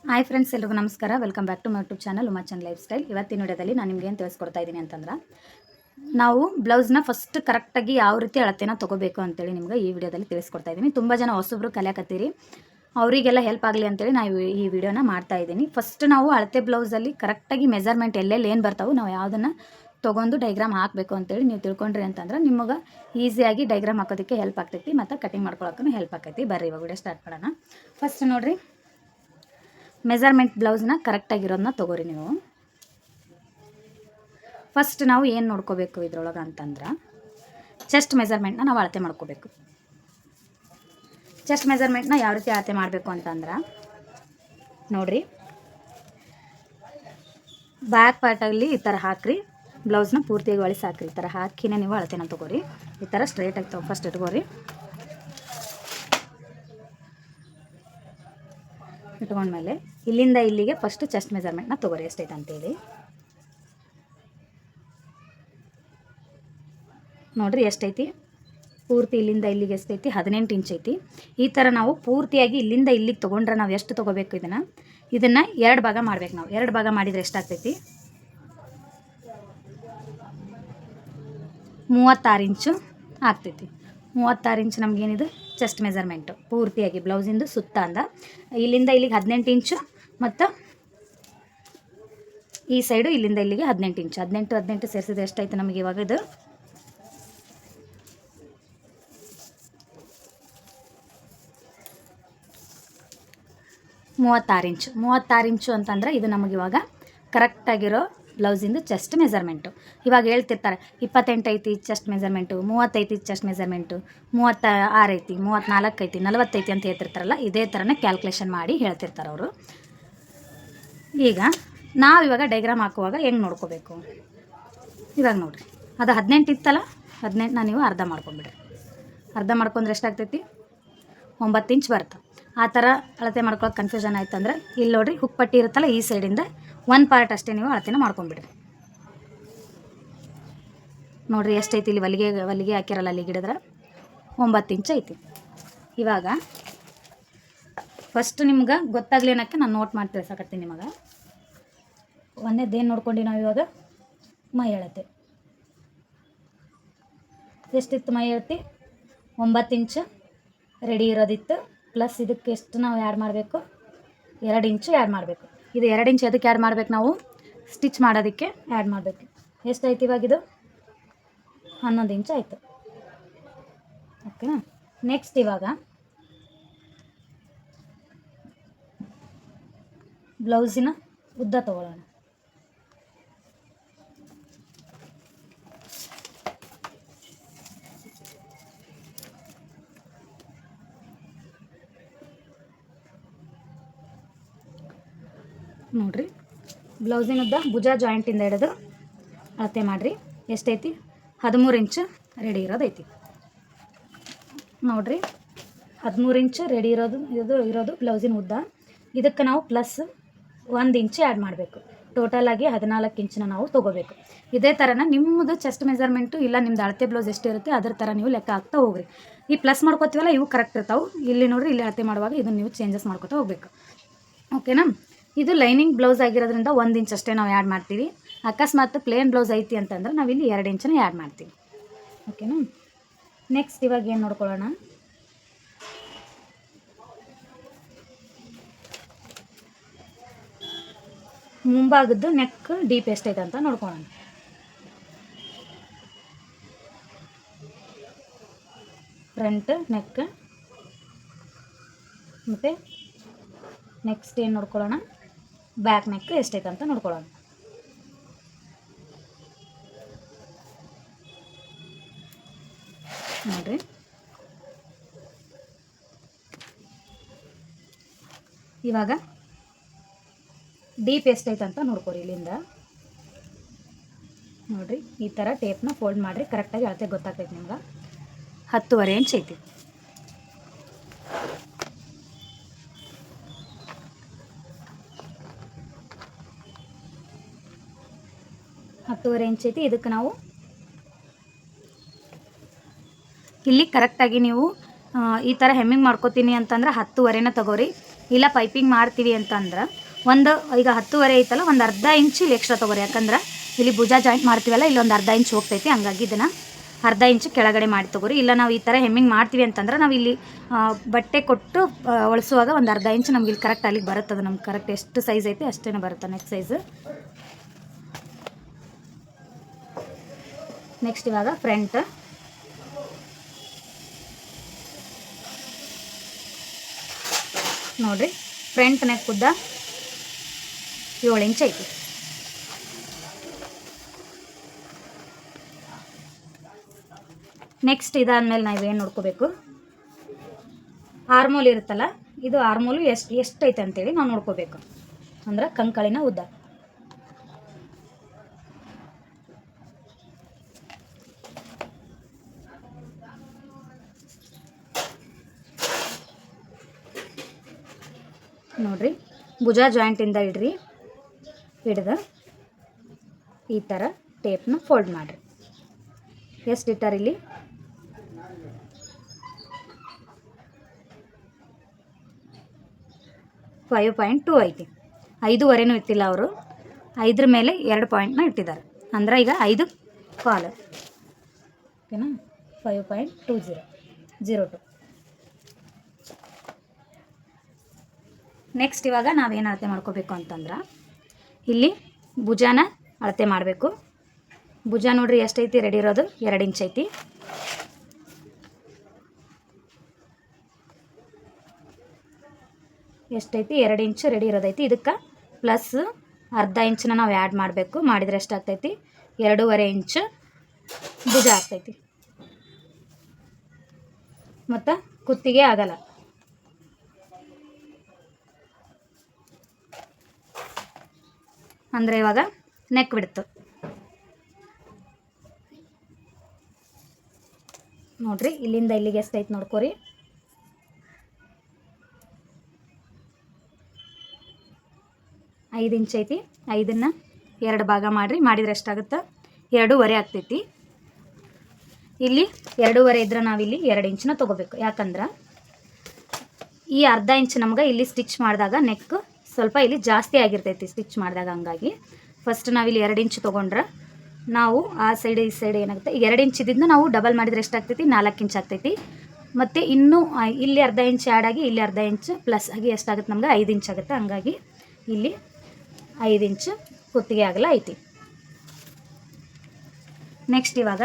Hi friends, ಎಲ್ರಿಗೂ ನಮಸ್ಕಾರ. Welcome back to my YouTube channel Umachand lifestyle. ಇವತ್ತಿನ ವಿಡಿಯೋದಲ್ಲಿ ನಾನು ನಿಮಗೆ ಏನು ತಿಳಿಸ್ಕೊಡ್ತಾ ಇದ್ದೀನಿ ಅಂತಂದ್ರೆ, ನಾವು ಬ್ಲೌಸ್ನ ಫಸ್ಟ್ ಕರೆಕ್ಟಾಗಿ ಯಾವ ರೀತಿ ಅಳತೆನ ತೊಗೋಬೇಕು ಅಂತೇಳಿ ನಿಮ್ಗೆ ಈ ವಿಡಿಯೋದಲ್ಲಿ ತಿಳಿಸ್ಕೊಡ್ತಾ ಇದ್ದೀನಿ. ತುಂಬ ಜನ ಹೊಸಬ್ರು ಕಲಿಯಾಕತ್ತೀರಿ, ಅವರಿಗೆಲ್ಲ ಹೆಲ್ಪ್ ಆಗಲಿ ಅಂತೇಳಿ ನಾವು ಈ ವಿಡಿಯೋನ ಮಾಡ್ತಾ ಇದ್ದೀನಿ. ಫಸ್ಟ್ ನಾವು ಅಳತೆ ಬ್ಲೌಸಲ್ಲಿ ಕರೆಕ್ಟಾಗಿ ಮೆಜರ್ಮೆಂಟ್ ಎಲ್ಲೆಲ್ಲಿ ಏನು ಬರ್ತಾವೆ, ನಾವು ಯಾವುದನ್ನು ತೊಗೊಂಡು ಡೈಗ್ರಾಮ್ ಹಾಕಬೇಕು ಅಂತೇಳಿ ನೀವು ತಿಳ್ಕೊಂಡ್ರಿ ಅಂತಂದ್ರೆ ನಿಮಗೆ ಈಸಿಯಾಗಿ ಡೈಗ್ರಾಮ್ ಹಾಕೋದಕ್ಕೆ ಹೆಲ್ಪ್ ಆಗ್ತೈತಿ ಮತ್ತು ಕಟಿಂಗ್ ಮಾಡ್ಕೊಳಕ್ಕೂ ಹೆಲ್ಪ್ ಆಗ್ತೈತಿ. ಬರ್ರಿ ಇವಾಗ ವಿಡಿಯೋ ಸ್ಟಾರ್ಟ್ ಮಾಡೋಣ. ಫಸ್ಟ್ ನೋಡಿರಿ, ಮೆಜರ್ಮೆಂಟ್ ಬ್ಲೌಸ್ನ ಕರೆಕ್ಟಾಗಿರೋದನ್ನ ತೊಗೋರಿ ನೀವು. ಫಸ್ಟ್ ನಾವು ಏನು ನೋಡ್ಕೋಬೇಕು ಇದ್ರೊಳಗೆ ಅಂತಂದ್ರೆ, ಚೆಸ್ಟ್ ಮೆಜರ್ಮೆಂಟ್ನ ನಾವು ಅಳತೆ ಮಾಡ್ಕೋಬೇಕು. ಚೆಸ್ಟ್ ಮೆಜರ್ಮೆಂಟ್ನ ಯಾವ ರೀತಿ ಅಳತೆ ಮಾಡಬೇಕು ಅಂತಂದ್ರೆ, ನೋಡಿರಿ, ಬ್ಯಾಕ್ ಪಾರ್ಟಲ್ಲಿ ಈ ಥರ ಹಾಕ್ರಿ, ಬ್ಲೌಸ್ನ ಪೂರ್ತಿಯಾಗಿ ಒಳಿಸಿ ಹಾಕ್ರಿ. ಈ ಥರ ಹಾಕಿನೇ ನೀವು ಅಳತೆನ ತೊಗೋರಿ. ಈ ಥರ ಸ್ಟ್ರೈಟಾಗಿ ಫಸ್ಟ್ ಇಟ್ಕೋರಿ. ಇಟ್ಕೊಂಡ್ಮೇಲೆ ಇಲ್ಲಿಂದ ಇಲ್ಲಿಗೆ ಫಸ್ಟ್ ಚೆಸ್ಟ್ ಮೆಜರ್ಮೆಂಟ್ನ ತೊಗೋರಿ, ಎಷ್ಟೈತೆ ಅಂತೇಳಿ ನೋಡಿರಿ. ಎಷ್ಟೈತಿ ಪೂರ್ತಿ ಇಲ್ಲಿಂದ ಇಲ್ಲಿಗೆ ಎಷ್ಟೈತಿ? 18 ಇಂಚ್ ಐತಿ. ಈ ಥರ ನಾವು ಪೂರ್ತಿಯಾಗಿ ಇಲ್ಲಿಂದ ಇಲ್ಲಿಗೆ ತೊಗೊಂಡ್ರೆ ನಾವು ಎಷ್ಟು ತೊಗೋಬೇಕು? ಇದನ್ನು 2 ಭಾಗ ಮಾಡ್ಬೇಕು. ನಾವು 2 ಭಾಗ ಮಾಡಿದರೆ ಎಷ್ಟಾಗ್ತೈತಿ? 36 ಇಂಚು ಆಗ್ತೈತಿ. 36 ಇಂಚ್ ನಮಗೇನಿದು ಚೆಸ್ಟ್ ಮೆಜರ್ಮೆಂಟು ಪೂರ್ತಿಯಾಗಿ ಬ್ಲೌಸಿಂದು ಸುತ್ತ ಅಂದ ಇಲ್ಲಿಂದ ಇಲ್ಲಿಗೆ 18 ಇಂಚು ಮತ್ತು ಈ ಸೈಡು ಇಲ್ಲಿಂದ ಇಲ್ಲಿಗೆ 18 ಇಂಚು. 18 ಸೇರಿಸಿದ್ರೆ ಎಷ್ಟಾಯ್ತು ನಮಗೆ ಇವಾಗ? ಇದು 36 ಇಂಚು. 36 ಇಂಚು ಅಂತಂದ್ರೆ ಇದು ನಮಗೆ ಇವಾಗ ಕರೆಕ್ಟಾಗಿರೋ ಬ್ಲೌಸಿಂದು ಚೆಸ್ಟ್ ಮೆಜರ್ಮೆಂಟು. ಇವಾಗ ಹೇಳ್ತಿರ್ತಾರೆ 28 ಐತಿ ಚೆಸ್ಟ್ ಮೆಜರ್ಮೆಂಟು, 30 ಐತಿ ಚೆಸ್ಟ್ ಮೆಜರ್ಮೆಂಟು, 36 ಐತಿ, 34 ಐತಿ, 40 ಐತಿ ಅಂತ ಹೇಳ್ತಿರ್ತಾರಲ್ಲ, ಇದೇ ಥರನೇ ಕ್ಯಾಲ್ಕುಲೇಷನ್ ಮಾಡಿ ಹೇಳ್ತಿರ್ತಾರೆ ಅವರು. ಈಗ ನಾವು ಇವಾಗ ಡೈಗ್ರಾಮ್ ಹಾಕುವಾಗ ಹೆಂಗೆ ನೋಡ್ಕೋಬೇಕು? ಇವಾಗ ನೋಡಿರಿ, ಅದು 18 ಇತ್ತಲ್ಲ, 18ನ ನೀವು ಅರ್ಧ ಮಾಡ್ಕೊಂಬಿಡ್ರಿ. ಅರ್ಧ ಮಾಡ್ಕೊಂಡ್ರೆ ಎಷ್ಟಾಗ್ತೈತಿ? 9 ಇಂಚ್ ಬರುತ್ತೆ. ಆ ಥರ ಅಳತೆ ಮಾಡ್ಕೊಳಕ್ಕೆ ಕನ್ಫ್ಯೂಷನ್ ಆಯ್ತು ಅಂದರೆ ಇಲ್ಲಿ ನೋಡಿರಿ, ಹುಕ್ ಪಟ್ಟಿ ಇರುತ್ತಲ್ಲ, ಈ ಸೈಡಿಂದ 1 ಪಾರ್ಟ್ ಅಷ್ಟೇ ನೀವು ಅಳತೆನ ಮಾಡ್ಕೊಂಬಿಡ್ರಿ. ನೋಡಿರಿ ಎಷ್ಟೈತಿ? ಇಲ್ಲಿ ಹೊಲಿಗೆ ಹಾಕಿರಲ್ಲ, ಅಲ್ಲಿಗೆ ಹಿಡಿದ್ರೆ 9 ಇಂಚ್ ಐತಿ. ಇವಾಗ ಫಸ್ಟ್ ನಿಮ್ಗೆ ಗೊತ್ತಾಗಲಿ ಅನ್ನೋಕ್ಕೆ ನಾನು ನೋಟ್ ಮಾಡಿ ತಿಳಿಸಕತ್ತೀನಿ ನಿಮಗೆ. ಒಂದೇದೇನು ನೋಡ್ಕೊಂಡು ನಾವು ಇವಾಗ ಮೈ ಅಳತೆ ಎಷ್ಟಿತ್ತು? ಮೈ ಅಳತೆ 9 ಇಂಚು ರೆಡಿ ಇರೋದಿತ್ತು. ಪ್ಲಸ್ ಇದಕ್ಕೆ ಎಷ್ಟು ನಾವು ಆ್ಯಡ್ ಮಾಡಬೇಕು? 2 ಇಂಚು ಆ್ಯಡ್ ಮಾಡಬೇಕು. ಇದು 2 ಇಂಚ್ ಅದಕ್ಕೆ ಆ್ಯಡ್ ಮಾಡಬೇಕು, ನಾವು ಸ್ಟಿಚ್ ಮಾಡೋದಕ್ಕೆ ಆ್ಯಡ್ ಮಾಡಬೇಕು. ಎಷ್ಟಾಯ್ತು ಇವಾಗ? ಇದು 11 ಇಂಚ್ ಆಯಿತು. ಓಕೆನಾ? ನೆಕ್ಸ್ಟ್ ಇವಾಗ ಬ್ಲೌಸಿನ ಉದ್ದ ತಗೊಳ್ಳೋಣ. ನೋಡಿರಿ, ಬ್ಲೌಸಿನ ಉದ್ದ ಭುಜ ಜಾಯಿಂಟಿಂದ ಹಿಡಿದು ಅಳತೆ ಮಾಡಿರಿ. ಎಷ್ಟೈತಿ? 13 ಇಂಚು ರೆಡಿ ಇರೋದೈತಿ. ನೋಡಿರಿ, 13 ಇಂಚು ರೆಡಿ ಇರೋದು ಬ್ಲೌಸಿನ ಉದ್ದ. ಇದಕ್ಕೆ ನಾವು ಪ್ಲಸ್ 1 ಇಂಚು ಆ್ಯಡ್ ಮಾಡಬೇಕು. ಟೋಟಲಾಗಿ 14 ಇಂಚನ್ನ ನಾವು ತೊಗೋಬೇಕು. ಇದೇ ಥರನ ನಿಮ್ಮದು ಚೆಸ್ಟ್ ಮೆಜರ್ಮೆಂಟು ಇಲ್ಲ ನಿಮ್ದು ಅಳತೆ ಬ್ಲೌಸ್ ಎಷ್ಟಿರುತ್ತೆ ಅದ್ರ ಥರ ನೀವು ಲೆಕ್ಕ ಹಾಕ್ತಾ ಹೋಗ್ರಿ. ಈ ಪ್ಲಸ್ ಮಾಡ್ಕೋತೀವಲ್ಲ, ಇವು ಕರೆಕ್ಟ್ ಇರ್ತಾವೆ. ಇಲ್ಲಿ ನೋಡಿರಿ, ಇಲ್ಲಿ ಅಳತೆ ಮಾಡುವಾಗ ಇದನ್ನು ನೀವು ಚೇಂಜಸ್ ಮಾಡ್ಕೊತಾ ಹೋಗ್ಬೇಕು. ಓಕೆನಾ? ಇದು ಲೈನಿಂಗ್ ಬ್ಲೌಸ್ ಆಗಿರೋದ್ರಿಂದ 1 ಇಂಚ್ ಅಷ್ಟೇ ನಾವು ಆ್ಯಡ್ ಮಾಡ್ತೀವಿ. ಅಕಸ್ಮಾತ್ ಪ್ಲೇನ್ ಬ್ಲೌಸ್ ಐತಿ ಅಂತಂದ್ರೆ ನಾವಿಲ್ಲಿ 2 ಇಂಚನ್ನ ಆ್ಯಡ್ ಮಾಡ್ತೀವಿ. ಓಕೆನಾ? ನೆಕ್ಸ್ಟ್ ಇವಾಗ ಏನು ನೋಡ್ಕೊಳ್ಳೋಣ? ಮುಂಭಾಗದ್ದು ನೆಕ್ ಡೀಪ್ ಎಷ್ಟೈತೆ ಅಂತ ನೋಡ್ಕೊಳ್ಳೋಣ. ಫ್ರಂಟ್ ನೆಕ್ ಮತ್ತು ನೆಕ್ಸ್ಟ್ ಏನು ನೋಡ್ಕೊಳ್ಳೋಣ? ಬ್ಯಾಕ್ ನೆಕ್ ಎಷ್ಟೈತೆ ಅಂತ ನೋಡ್ಕೊಳ್ಳೋಣ. ನೋಡಿರಿ, ಇವಾಗ ಡೀಪ್ ಎಷ್ಟೈತೆ ಅಂತ ನೋಡ್ಕೊರಿ. ಇಲ್ಲಿಂದ ನೋಡಿರಿ, ಈ ಥರ ಟೇಪ್ನ ಫೋಲ್ಡ್ ಮಾಡಿರಿ. ಕರೆಕ್ಟಾಗಿ ಅಳತೆ ಗೊತ್ತಾಗ್ತೈತೆ ನಿಮ್ಗೆ. 10.5 ಇಂಚ್ ಐತಿ. ಇದಕ್ಕೆ ನಾವು ಇಲ್ಲಿ ಕರೆಕ್ಟಾಗಿ ನೀವು ಈ ಥರ ಹೆಮ್ಮಿಂಗ್ ಮಾಡ್ಕೋತೀನಿ ಅಂತಂದ್ರೆ 10.5ನ ತಗೋರಿ. ಇಲ್ಲ ಪೈಪಿಂಗ್ ಮಾಡ್ತೀವಿ ಅಂತಂದ್ರೆ ಒಂದು ಈಗ 10ವರೆ ಐತಲ್ಲ, ಒಂದು ಅರ್ಧ ಇಂಚ್ ಇಲ್ಲಿ ಎಕ್ಸ್ಟ್ರಾ ತೊಗೊರಿ. ಯಾಕಂದ್ರೆ ಇಲ್ಲಿ ಭುಜ ಜಾಯಿಂಟ್ ಮಾಡ್ತೀವಲ್ಲ, ಇಲ್ಲೊಂದು ಅರ್ಧ ಇಂಚ್ ಹೋಗ್ತೈತಿ. ಹಂಗಾಗಿ ಇದನ್ನು ಅರ್ಧ ಇಂಚ್ ಕೆಳಗಡೆ ಮಾಡಿ ತೊಗೊರಿ. ಇಲ್ಲ ನಾವು ಈ ಥರ ಹೆಮ್ಮಿಂಗ್ ಮಾಡ್ತೀವಿ ಅಂತಂದ್ರೆ ನಾವು ಇಲ್ಲಿ ಬಟ್ಟೆ ಕೊಟ್ಟು ಒಳಿಸುವಾಗ ಒಂದು ಅರ್ಧ ಇಂಚ್ ನಮ್ಗೆ ಇಲ್ಲಿ ಕರೆಕ್ಟ್ ಅಲ್ಲಿಗೆ ಬರುತ್ತೆ. ಅದು ನಮ್ಗೆ ಕರೆಕ್ಟ್ ಎಷ್ಟು ಸೈಜ್ ಐತೆ ಅಷ್ಟೇ ಬರುತ್ತೆ ನೆಕ್ ಸೈಜು. ನೆಕ್ಸ್ಟ್ ಇವಾಗ ಫ್ರಂಟ್ ನೋಡಿರಿ, ಫ್ರಂಟ್ ನೆಕ್ ಉದ್ದ 7 ಇಂಚ್ ಐತಿ. ನೆಕ್ಸ್ಟ್ ಇದಾದ್ಮೇಲೆ ನಾವೇನು ನೋಡ್ಕೋಬೇಕು, ಆರ್ಮೋಲ್ ಇರುತ್ತಲ್ಲ, ಇದು ಆರ್ಮೋಲು ಎಷ್ಟೈತೆ ಅಂತೇಳಿ ನಾವು ನೋಡ್ಕೋಬೇಕು. ಅಂದ್ರೆ ಕಂಕಳಿನ ಉದ್ದ. ನೋಡಿರಿ, ಭುಜ ಜಾಯಿಂಟಿಂದ ಹಿಡ್ದು ಈ ಥರ ಟೇಪ್ನ ಫೋಲ್ಡ್ ಮಾಡಿರಿ. ಎಷ್ಟು ಇಟ್ಟಾರ ಇಲ್ಲಿ? 5.2 ಐತಿ. 5ವರೆನೂ ಇಟ್ಟಿಲ್ಲ ಅವರು, 5ರ ಮೇಲೆ 2 ಪಾಯಿಂಟ್ನ ಇಟ್ಟಿದ್ದಾರೆ. ಅಂದ್ರೆ ಈಗ 5 ಕಾಲು. ಓಕೆನಾ? 5.2002. ನೆಕ್ಸ್ಟ್ ಇವಾಗ ನಾವೇನು ಅಳತೆ ಮಾಡ್ಕೋಬೇಕು ಅಂತಂದ್ರೆ, ಇಲ್ಲಿ ಭುಜಾನ ಅಳತೆ ಮಾಡಬೇಕು. ಭುಜ ನೋಡ್ರಿ ಎಷ್ಟೈತಿ ರೆಡಿ ಇರೋದು? 2 ಇಂಚ್ ಐತಿ. ಎಷ್ಟೈತಿ? 2 ಇಂಚ್ ರೆಡಿ ಇರೋದೈತಿ. ಇದಕ್ಕೆ ಪ್ಲಸ್ ಅರ್ಧ ಇಂಚನ್ನ ನಾವು ಆ್ಯಡ್ ಮಾಡಬೇಕು. ಮಾಡಿದರೆ ಎಷ್ಟಾಗ್ತೈತಿ? 2.5 ಇಂಚ್ ಭುಜ ಆಗ್ತೈತಿ. ಮತ್ತು ಕುತ್ತಿಗೆ ಆಗಲ್ಲ. ಅಂದರೆ ಇವಾಗ ನೆಕ್ ಬಿಡ್ತು ನೋಡ್ರಿ. ಇಲ್ಲಿಂದ ಇಲ್ಲಿಗೆ ಎಷ್ಟೈತೆ ನೋಡ್ಕೋರಿ. 5 ಇಂಚ್ ಐತಿ. 5ನ್ನ 2 ಭಾಗ ಮಾಡಿರಿ. ಮಾಡಿದರೆ ಎಷ್ಟಾಗುತ್ತೆ? 2.5 ಆಗ್ತೈತಿ. ಇಲ್ಲಿ 2.5 ಇದ್ರೆ ನಾವಿಲ್ಲಿ 2 ಇಂಚನ್ನ ತೊಗೋಬೇಕು. ಯಾಕಂದ್ರೆ ಈ ಅರ್ಧ ಇಂಚ್ ನಮ್ಗೆ ಇಲ್ಲಿ ಸ್ಟಿಚ್ ಮಾಡಿದಾಗ ನೆಕ್ ಸ್ವಲ್ಪ ಇಲ್ಲಿ ಜಾಸ್ತಿ ಆಗಿರ್ತೈತಿ ಸ್ಟಿಚ್ ಮಾಡಿದಾಗ. ಹಂಗಾಗಿ ಫಸ್ಟ್ ನಾವಿಲ್ಲಿ 2 ಇಂಚ್ ತೊಗೊಂಡ್ರೆ ನಾವು ಆ ಸೈಡ್ ಈ ಸೈಡ್ ಏನಾಗುತ್ತೆ, ಈಗ 2 ಇಂಚ್ ಇದ್ದಿದ್ದು ನಾವು ಡಬಲ್ ಮಾಡಿದರೆ ಎಷ್ಟಾಗ್ತೈತಿ? 4 ಇಂಚ್ ಆಗ್ತೈತಿ. ಮತ್ತು ಇನ್ನೂ ಇಲ್ಲಿ ಅರ್ಧ ಇಂಚ್ ಆ್ಯಡ್ ಆಗಿ ಇಲ್ಲಿ ಅರ್ಧ ಇಂಚ್ ಪ್ಲಸ್ ಆಗಿ ಎಷ್ಟಾಗುತ್ತೆ ನಮ್ಗೆ? 5 ಇಂಚ್ ಆಗುತ್ತೆ. ಹಂಗಾಗಿ ಇಲ್ಲಿ 5 ಇಂಚ್ ಕುತ್ತಿಗೆ ಆಗಲ ಐತಿ. ನೆಕ್ಸ್ಟ್ ಇವಾಗ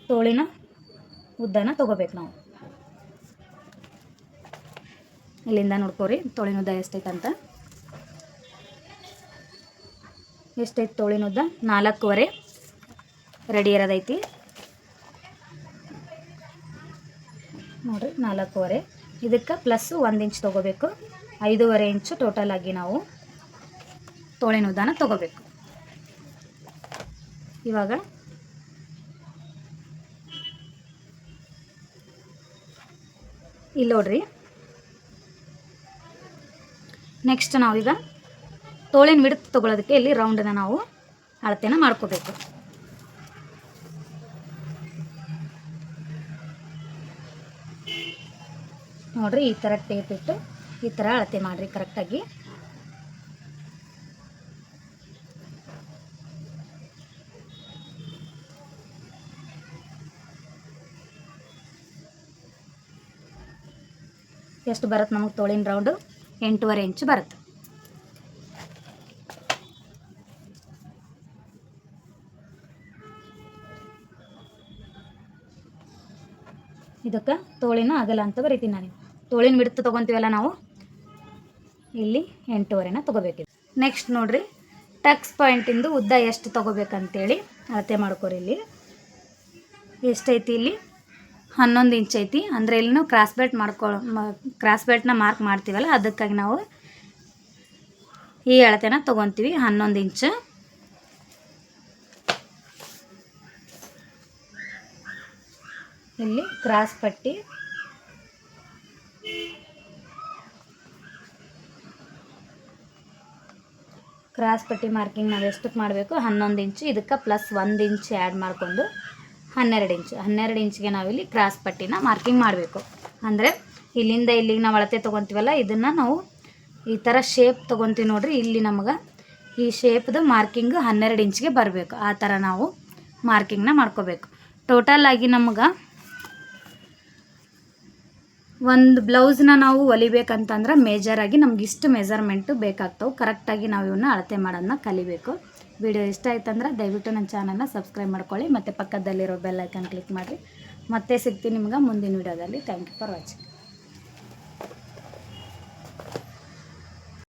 ತೋಳಿನ ಉದ್ದನ ತೊಗೋಬೇಕು ನಾವು. ಇಲ್ಲಿಂದ ನೋಡ್ಕೋರಿ ತೋಳಿನ ಉದ್ದ ಎಷ್ಟೈತೆ ಅಂತ. ಎಷ್ಟೈತೆ ತೋಳಿನ ಉದ್ದ? 4.25 ರೆಡಿ ಇರೋದೈತಿ. ನೋಡಿರಿ 4.25. ಇದಕ್ಕೆ ಪ್ಲಸ್ಸು 1 ಇಂಚ್ ತೊಗೋಬೇಕು. 5.5 ಇಂಚು ಟೋಟಲ್ ಆಗಿ ನಾವು ತೋಳಿನ ಉದ್ದನ ತೊಗೋಬೇಕು. ಇವಾಗ ಇಲ್ಲಿ ನೋಡ್ರಿ, ನೆಕ್ಸ್ಟ್ ನಾವೀಗ ತೋಳಿನ ವಿಡ್ತ್ ತೊಗೊಳೋದಕ್ಕೆ ಇಲ್ಲಿ ರೌಂಡನ್ನ ನಾವು ಅಳತೆನ ಮಾಡ್ಕೋಬೇಕು. ನೋಡ್ರಿ, ಈ ಥರ ಟೇಪ್ ಇಟ್ಟು ಈ ಥರ ಅಳತೆ ಮಾಡಿರಿ ಕರೆಕ್ಟಾಗಿ. ಎಷ್ಟು ಬರುತ್ತೆ ನಮಗೆ ತೋಳಿನ ರೌಂಡು? 8.5 ಇಂಚ್ ಬರುತ್ತೆ. ಇದಕ್ಕೆ ತೋಳಿನ ಅಗಲ ಅಂತ ಬರೀತೀನಿ ನಾನು. ತೋಳಿನ ಬಿಡ್ತು ತೊಗೊತೀವಲ್ಲ ನಾವು, ಇಲ್ಲಿ 8.5ನ ತೊಗೋಬೇಕಿದೆ. ನೆಕ್ಸ್ಟ್ ನೋಡಿರಿ, ಟಕ್ಸ್ ಪಾಯಿಂಟಿಂದು ಉದ್ದ ಎಷ್ಟು ತೊಗೋಬೇಕಂತೇಳಿ ಅಳತೆ ಮಾಡ್ಕೊರಿ. ಇಲ್ಲಿ ಎಷ್ಟೈತಿ? ಇಲ್ಲಿ 11 ಇಂಚ್ ಐತಿ. ಅಂದರೆ ಇಲ್ಲಿ ನಾವು ಕ್ರಾಸ್ ಬೆಲ್ಟ್ನ ಮಾರ್ಕ್ ಮಾಡ್ತೀವಲ್ಲ, ಅದಕ್ಕಾಗಿ ನಾವು ಈ ಅಳತೆನ ತೊಗೊತೀವಿ. 11 ಇಂಚ್. ಇಲ್ಲಿ ಕ್ರಾಸ್ ಪಟ್ಟಿ ಮಾರ್ಕಿಂಗ್ ನಾವು ಎಷ್ಟಕ್ಕೆ ಮಾಡಬೇಕು? 11 ಇಂಚು. ಇದಕ್ಕೆ ಪ್ಲಸ್ 1 ಇಂಚ್ ಆ್ಯಡ್ ಮಾಡಿಕೊಂಡು 12 ಇಂಚಿಗೆ ನಾವಿಲ್ಲಿ ಕ್ರಾಸ್ ಪಟ್ಟಿನ ಮಾರ್ಕಿಂಗ್ ಮಾಡಬೇಕು. ಅಂದರೆ ಇಲ್ಲಿಂದ ಇಲ್ಲಿಗೆ ನಾವು ಅಳತೆ ತೊಗೊತೀವಲ್ಲ, ಇದನ್ನು ನಾವು ಈ ಥರ ಶೇಪ್ ತೊಗೊತೀವಿ ನೋಡಿರಿ. ಇಲ್ಲಿ ನಮಗೆ ಈ ಶೇಪ್ದು ಮಾರ್ಕಿಂಗ್ 12 ಇಂಚಿಗೆ ಬರಬೇಕು. ಆ ಥರ ನಾವು ಮಾರ್ಕಿಂಗ್ನ ಮಾಡ್ಕೋಬೇಕು. ಟೋಟಲ್ ಆಗಿ ನಮಗೆ ಒಂದು ಬ್ಲೌಸ್ನ ನಾವು ಹೊಲಿಬೇಕಂತಂದ್ರೆ ಮೇಜರಾಗಿ ನಮ್ಗೆ ಇಷ್ಟು ಮೆಜರ್ಮೆಂಟು ಬೇಕಾಗ್ತವೆ. ಕರೆಕ್ಟಾಗಿ ನಾವು ಇವನ್ನ ಅಳತೆ ಮಾಡೋದನ್ನ ಕಲಿಬೇಕು. ವಿಡಿಯೋ ಇಷ್ಟ ಆಯ್ತಂದ್ರೆ ದಯವಿಟ್ಟು ನನ್ನ ಚಾನಲ್ನ ಸಬ್ಸ್ಕ್ರೈಬ್ ಮಾಡ್ಕೊಳ್ಳಿ ಮತ್ತು ಪಕ್ಕದಲ್ಲಿರೋ ಬೆಲ್ ಐಕನ್ ಕ್ಲಿಕ್ ಮಾಡಿರಿ. ಮತ್ತೆ ಸಿಗ್ತೀನಿ ನಿಮ್ಗೆ ಮುಂದಿನ ವಿಡಿಯೋದಲ್ಲಿ. Thank you for watching.